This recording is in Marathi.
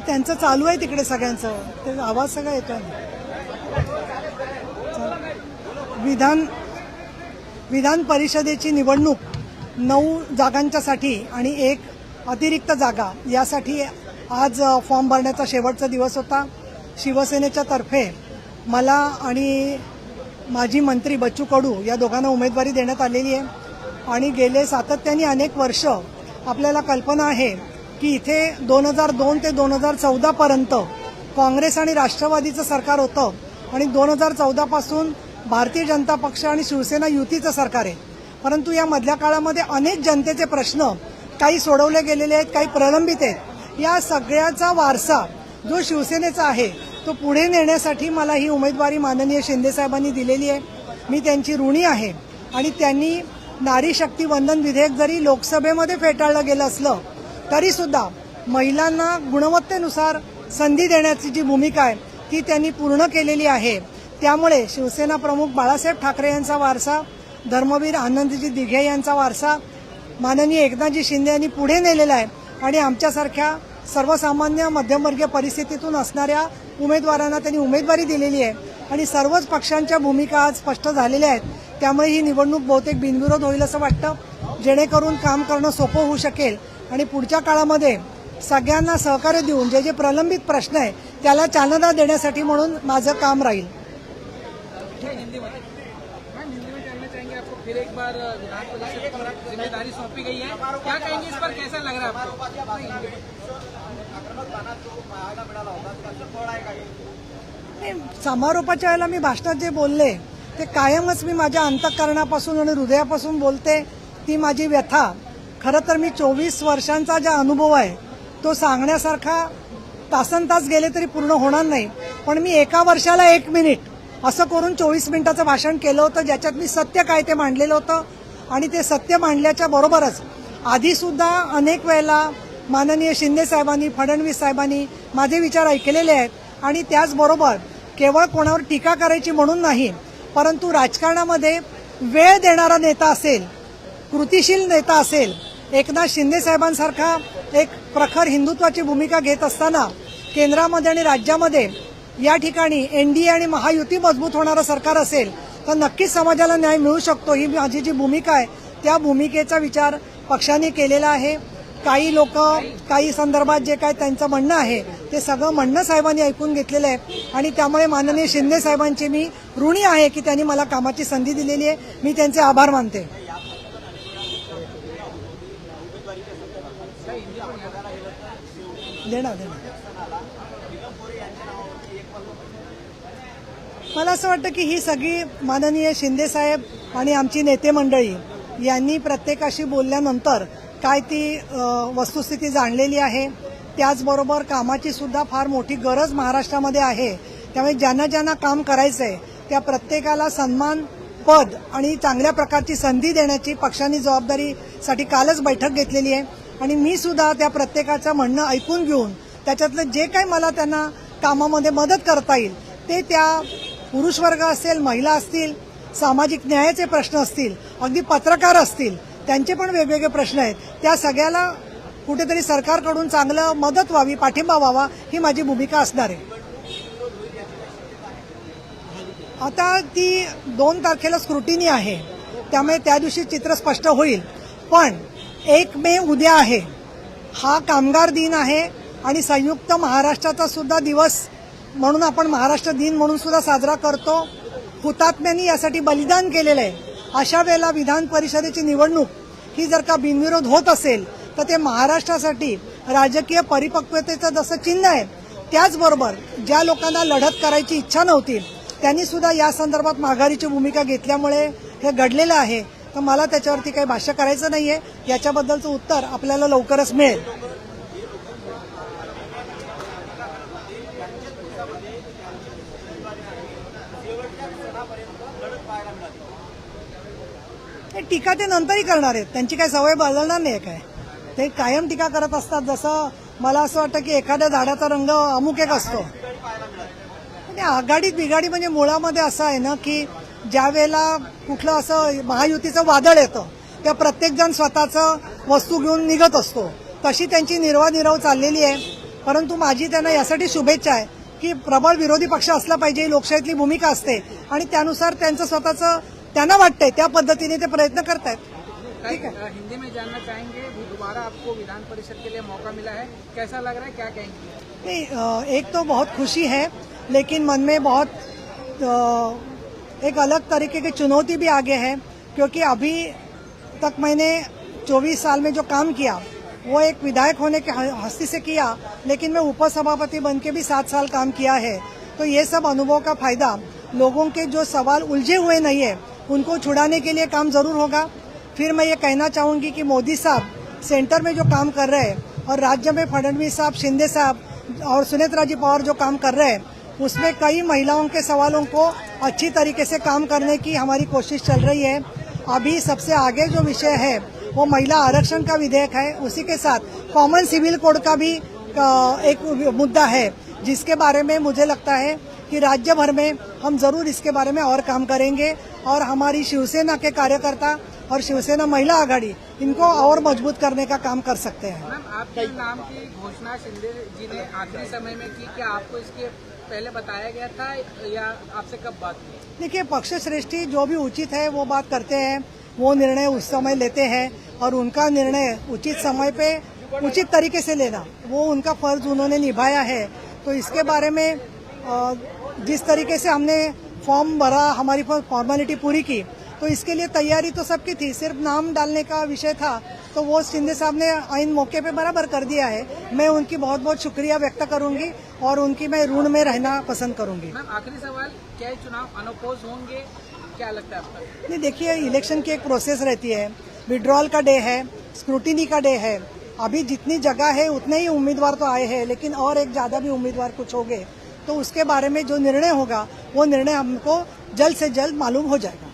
त्यांचं चालू आहे तिकडे सगळ्यांचं, ते आवाज सगळा येतोय. विधान परिषदेची निवडणूक 9 जागांच्यासाठी आणि 1 अतिरिक्त जागा यासाठी आज फॉर्म भरण्याचा शेवटचा दिवस होता. शिवसेनेच्या तर्फे मला आणि माजी मंत्री बच्चू कडू या दोघांना उमेदवारी देण्यात आलेली आहे. आणि गेले सातत्याने अनेक वर्ष आपल्याला कल्पना आहे की इथे 2002 ते 2014 पर्यंत काँग्रेस आणि राष्ट्रवादीचं सरकार होतं आणि 2014 पासून भारतीय जनता पक्ष आणि शिवसेना युतीचं सरकार आहे. परंतु या मधल्या काळामध्ये अनेक जनतेचे प्रश्न काही सोडवले गेलेले आहेत, काही प्रलंबित आहेत. या सगळ्याचा वारसा जो शिवसेनेचा आहे तो पुढे नेण्यासाठी मला ही उमेदवारी माननीय शिंदे साहेबांनी दिलेली आहे. मी त्यांची ऋणी आहे. आणि त्यांनी नारी शक्ती वंदन विधेयक जरी लोकसभेमध्ये फेटाळलं गेलं असलं तरी सुद्धा महिलांना गुणवत्तेनुसार संधी देण्याची जी भूमिका आहे ती त्यांनी पूर्ण केलेली आहे. त्यामुळे शिवसेना प्रमुख बाळासाहेब ठाकरे यांचा वारसा, धर्मवीर आनंदजी दिघे यांचा वारसा माननीय एकनाथजी शिंदे यांनी पुढे नेलेला आहे. आणि आमच्यासारख्या सर्वसामान्य मध्यमवर्गीय परिस्थितीतून असणाऱ्या उमेदवारांना त्यांनी उमेदवारी दिलेली आहे. आणि सर्वच पक्षांच्या भूमिका आज स्पष्ट झालेल्या आहेत. त्यामुळे ही निवडणूक बहुतेक बिनविरोध होईल असं वाटतं, जेणेकरून काम करणं सोपं होऊ शकेल. आणि पुढच्या काळामध्ये सगळ्यांना सहकार्य देऊन जे जे प्रलंबित प्रश्न आहे त्याला चालना देण्यासाठी म्हणून माझं काम राहील. फिर एक बार विधान परिषद पर जिम्मेदारी सौंपी गई है, क्या कहेंगे इस पर, कैसा लग रहा है आपको? समारोपाच्या वेळेला मी भाषणात जे बोलले ते कायमच मी माझ्या अंतःकरणापासून आणि हृदयापासून बोलते. ती माझी व्यथा. खरं तर मी 24 वर्षांचा जो अनुभव आहे तो सांगण्यासारखा तासनतास गेले तरी पूर्ण होणार नाही. पण मी एका वर्षाला 1 मिनिट असं करून 24 मिनिटाचं भाषण केलं होतं, ज्याच्यात मी सत्य काय ते मांडलेलं होतं. आणि ते सत्य मांडल्याच्या बरोबरच आधीसुद्धा अनेक वेळेला माननीय शिंदे साहेबांनी, फडणवीस साहेबांनी माझे विचार ऐकलेले आहेत. आणि त्याचबरोबर केवळ कोणावर टीका करायची म्हणून नाही, परंतु राजकारणामध्ये वेळ देणारा नेता असेल, कृतिशील नेता असेल, एकनाथ शिंदे साहेबांसारखा एक प्रखर हिंदुत्वाची भूमिका घेत असताना केंद्रामध्ये आणि राज्यामध्ये या ठिकाणी एनडीए आणि महायुती मजबूत होणारं सरकार असेल तर नक्कीच समाजाला न्याय मिळू शकतो. ही माझी जी भूमिका आहे त्या भूमिकेचा विचार पक्षाने केलेला आहे. काही लोक काही संदर्भात जे काय त्यांचं म्हणणं आहे ते सगळं म्हणणं साहेबांनी ऐकून घेतलेलं आहे. आणि त्यामुळे माननीय शिंदे साहेबांचे मी ऋणी आहे की त्यांनी मला कामाची संधी दिलेली आहे. मी त्यांचे आभार मानते. देणार. मला असं वाटतं की ही सगळी माननीय शिंदे साहेब आणि आमची नेते मंडळी यांनी प्रत्येकाशी बोलल्यानंतर काय ती वस्तुस्थिती जाणलेली आहे. त्याचबरोबर कामाची सुद्धा फार मोठी गरज महाराष्ट्रामध्ये आहे. त्यामुळे ज्यांना ज्यांना काम करायचं आहे त्या प्रत्येकाला सन्मान, पद आणि चांगल्या प्रकारची संधी देण्याची पक्षाने जबाबदारीसाठी कालच बैठक घेतलेली आहे. आणि मी सुद्धा त्या प्रत्येकाचं म्हणणं ऐकून घेऊन त्याच्यातलं जे काही मला त्यांना कामामध्ये मदत करता येईल ते त्या पुरुष वर्ग असेल, महिला असतील, सामाजिक न्यायाचे प्रश्न असतील, अगदी पत्रकार असतील, त्यांचे पण वेगवेगळे प्रश्न आहेत, त्या सगळ्याला कुठेतरी सरकारकडून चांगलं मदत व्हावी, पाठिंबा व्हावा ही माझी भूमिका असणार आहे. आता ती 2 तारखेला स्क्रुटिनी आहे, त्यामुळे त्या दिवशी चित्र स्पष्ट होईल. पण 1 मे उद्या आहे, हा कामगार दिन आहे आणि संयुक्त महाराष्ट्राचा सुद्धा दिवस म्हणून आपण महाराष्ट्र दिन म्हणून सुद्धा साजरा करतो. हुतात्म्यांनी यासाठी बलिदान केलेलं आहे. अशा वेळेला विधान परिषदेची निवडणूक ही जर का बिनविरोध होत असेल तर ते महाराष्ट्रासाठी राजकीय परिपक्वतेचं जसं चिन्ह आहे, त्याचबरोबर ज्या लोकांना लढत करायची इच्छा नव्हती त्यांनी सुद्धा या संदर्भात माघारीची भूमिका घेतल्यामुळे हे घडलेलं आहे. तर मला त्याच्यावरती काही भाष्य करायचं नाहीये. याच्याबद्दलचं उत्तर आपल्याला लवकरच मिळेल. टीका ते नंतरही करणार आहेत, त्यांची काही सवय बदलणार नाही. काय ते कायम टीका करत असतात. जसं मला असं वाटतं की एखाद्या झाडाचा रंग अमुक एक असतो. आघाडीत बिघाडी म्हणजे मुळामध्ये असं आहे ना की ज्या वेळेला कुठलं असं महायुतीचं वादळ येतं त्या प्रत्येक जण स्वतःचं वस्तू घेऊन निघत असतो. तशी त्यांची निर्वानिरव चाललेली आहे. परंतु माझी त्यांना यासाठी शुभेच्छा आहे की प्रबळ विरोधी पक्ष असला पाहिजे, ही लोकशाहीतली भूमिका असते आणि त्यानुसार त्यांचं स्वतःचं त्यांना वाटतंय त्या पद्धतीने ते प्रयत्न करतायत. ठीक है, हिंदी में जानना चाहेंगे, दोबारा आपको विधान परिषद के लिए मौका मिला है, कैसा लग रहा है, क्या कहेंगे? नहीं, एक तो बहुत खुशी है, लेकिन मन में बहुत एक अलग तरीके की चुनौती भी आगे है, क्योंकि अभी तक मैंने 24 साल में जो काम किया वो एक विधायक होने के हस्ती से किया, लेकिन मैं उपसभापति बन के भी 7 साल काम किया है. तो ये सब अनुभव का फायदा लोगों के जो सवाल उलझे हुए नहीं है उनको छुड़ाने के लिए काम जरूर होगा. फिर मैं ये कहना चाहूंगी कि मोदी साहब सेंटर में जो काम कर रहे हैं और राज्य में फडणवीस साहब, शिंदे साहब और सुनेत्रा जी पवार जो काम कर रहे हैं उसमें कई महिलाओं के सवालों को अच्छी तरीके से काम करने की हमारी कोशिश चल रही है. अभी सबसे आगे जो विषय है वो महिला आरक्षण का विधेयक है, उसी के साथ कॉमन सिविल कोड का भी एक मुद्दा है, जिसके बारे में मुझे लगता है कि राज्य भर में हम जरूर इसके बारे में और काम करेंगे और हमारी शिवसेना के कार्यकर्ता और शिवसेना महिला आघाड़ी इनको और मजबूत करने का काम कर सकते हैं. मैम, आपके नाम की घोषणा शिंदे जी ने आखिरी समय में की, क्या आपको इसके पहले बताया गया था या आपसे कब बात हुई? देखिए, पक्ष श्रेष्ठी जो भी उचित है वो बात करते हैं, वो निर्णय उस समय लेते हैं और उनका निर्णय उचित समय पे उचित तरीके से लेना वो उनका फर्ज उन्होंने निभाया है. तो इसके बारे में जिस तरीके से हमने फॉर्म भरा, हमारी फॉर्मेलिटी पूरी की, तो इसके लिए तैयारी तो सबकी थी, सिर्फ नाम डालने का विषय था, तो वो शिंदे साहब ने आइन मौके पे बराबर कर दिया है. मैं उनकी बहुत बहुत शुक्रिया व्यक्त करूंगी और उनकी मैं ऋण में रहना पसंद करूंगी. मैम, आखिरी सवाल, क्या ये चुनाव अनोपोज होंगे, क्या लगता है आपको? नहीं, देखिए, इलेक्शन की एक प्रोसेस रहती है, विड्रॉल का डे है, स्क्रूटिनी का डे है. अभी जितनी जगह है उतने ही उम्मीदवार तो आए हैं, लेकिन और एक ज्यादा भी उम्मीदवार कुछ होंगे, तो उसके बारे में जो निर्णय होगा वो निर्णय हमको जल्द से जल्द मालूम हो जाएगा.